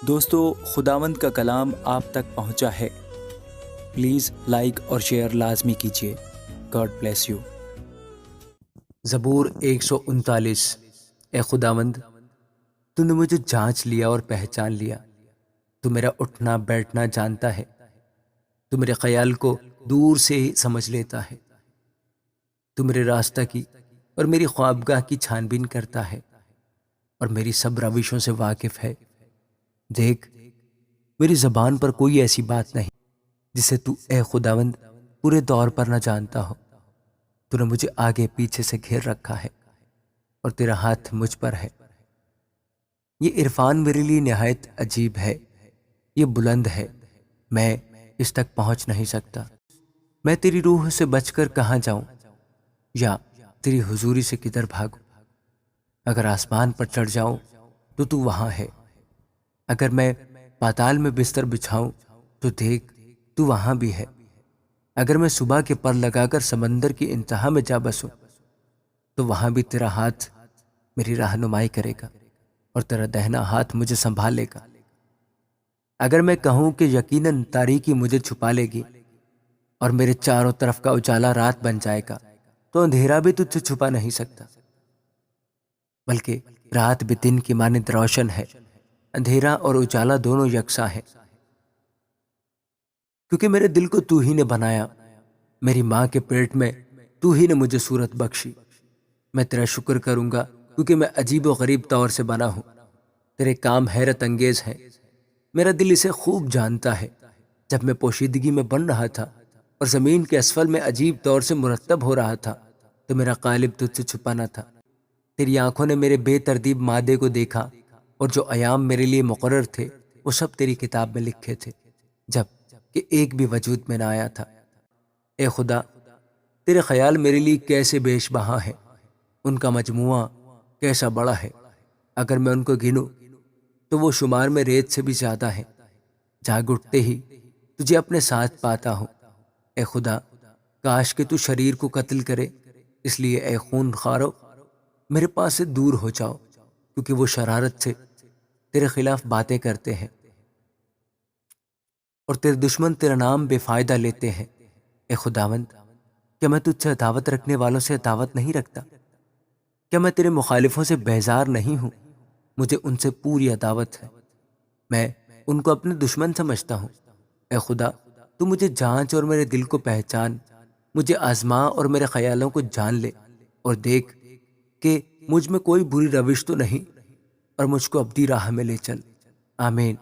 دوستو، خداوند کا کلام آپ تک پہنچا ہے۔ پلیز لائک اور شیئر لازمی کیجیے۔ God bless you. زبور 139۔ اے خداوند، تو نے مجھے جانچ لیا اور پہچان لیا۔ تو میرا اٹھنا بیٹھنا جانتا ہے۔ تو میرے خیال کو دور سے ہی سمجھ لیتا ہے۔ تو میرے راستہ کی اور میری خوابگاہ کی چھان بین کرتا ہے اور میری سب روشوں سے واقف ہے۔ دیکھ، میری زبان پر کوئی ایسی بات نہیں جسے تو اے خداوند پورے دور پر نہ جانتا ہو۔ تو نے مجھے آگے پیچھے سے گھیر رکھا ہے اور تیرا ہاتھ مجھ پر ہے۔ یہ عرفان میرے لیے نہایت عجیب ہے، یہ بلند ہے، میں اس تک پہنچ نہیں سکتا۔ میں تیری روح سے بچ کر کہاں جاؤں یا تیری حضوری سے کدھر بھاگوں؟ اگر آسمان پر چڑھ جاؤں تو وہاں ہے، اگر میں پاتال میں بستر بچھاؤں تو دیکھ تو وہاں بھی ہے۔ اگر میں صبح کے پر لگا کر سمندر کی انتہا میں جا بسوں تو وہاں بھی تیرا ہاتھ میری رہنمائی کرے گا اور تیرا دہنا ہاتھ مجھے سنبھالے گا۔ اگر میں کہوں کہ یقیناً تاریکی مجھے چھپا لے گی اور میرے چاروں طرف کا اجالا رات بن جائے گا، تو اندھیرا بھی تجھ سے چھپا نہیں سکتا، بلکہ رات بھی دن کی مانند روشن ہے، اندھیرا اور اجالا دونوں یکساں ہیں۔ کیونکہ میرے دل کو تو ہی نے بنایا، میری ماں کے پیٹ میں تو ہی نے مجھے صورت بخشی۔ میں تیرا شکر کروں گا کیونکہ میں عجیب و غریب طور سے بنا ہوں۔ تیرے کام حیرت انگیز ہیں، میرا دل اسے خوب جانتا ہے۔ جب میں پوشیدگی میں بن رہا تھا اور زمین کے اسفل میں عجیب طور سے مرتب ہو رہا تھا تو میرا قالب تجھ سے چھپا نہ تھا۔ تیری آنکھوں نے میرے بے ترتیب مادے کو دیکھا اور جو ایام میرے لیے مقرر تھے وہ سب تیری کتاب میں لکھے تھے، جب کہ ایک بھی وجود میں نہ آیا تھا۔ اے خدا، تیرے خیال میرے لیے کیسے بیش بہا ہے، ان کا مجموعہ کیسا بڑا ہے۔ اگر میں ان کو گنوں تو وہ شمار میں ریت سے بھی زیادہ ہے۔ جاگ اٹھتے ہی تجھے اپنے ساتھ پاتا ہوں۔ اے خدا، کاش کہ تو شریر کو قتل کرے، اس لیے اے خون خارو میرے پاس سے دور ہو جاؤ، کیونکہ وہ شرارت سے تیرے خلاف باتیں کرتے ہیں اور تیرے دشمن تیرا نام بے فائدہ لیتے ہیں۔ اے خداوند، کیا میں تجھ سے عداوت رکھنے والوں سے عداوت نہیں رکھتا؟ کیا میں تیرے مخالفوں سے بیزار نہیں ہوں؟ مجھے ان سے پوری عداوت ہے، میں ان کو اپنے دشمن سمجھتا ہوں۔ اے خدا، تو مجھے جانچ اور میرے دل کو پہچان، مجھے آزما اور میرے خیالوں کو جان لے، اور دیکھ کہ مجھ میں کوئی بری روش تو نہیں، اور مجھ کو ابدی راہ میں لے چل۔ آمین۔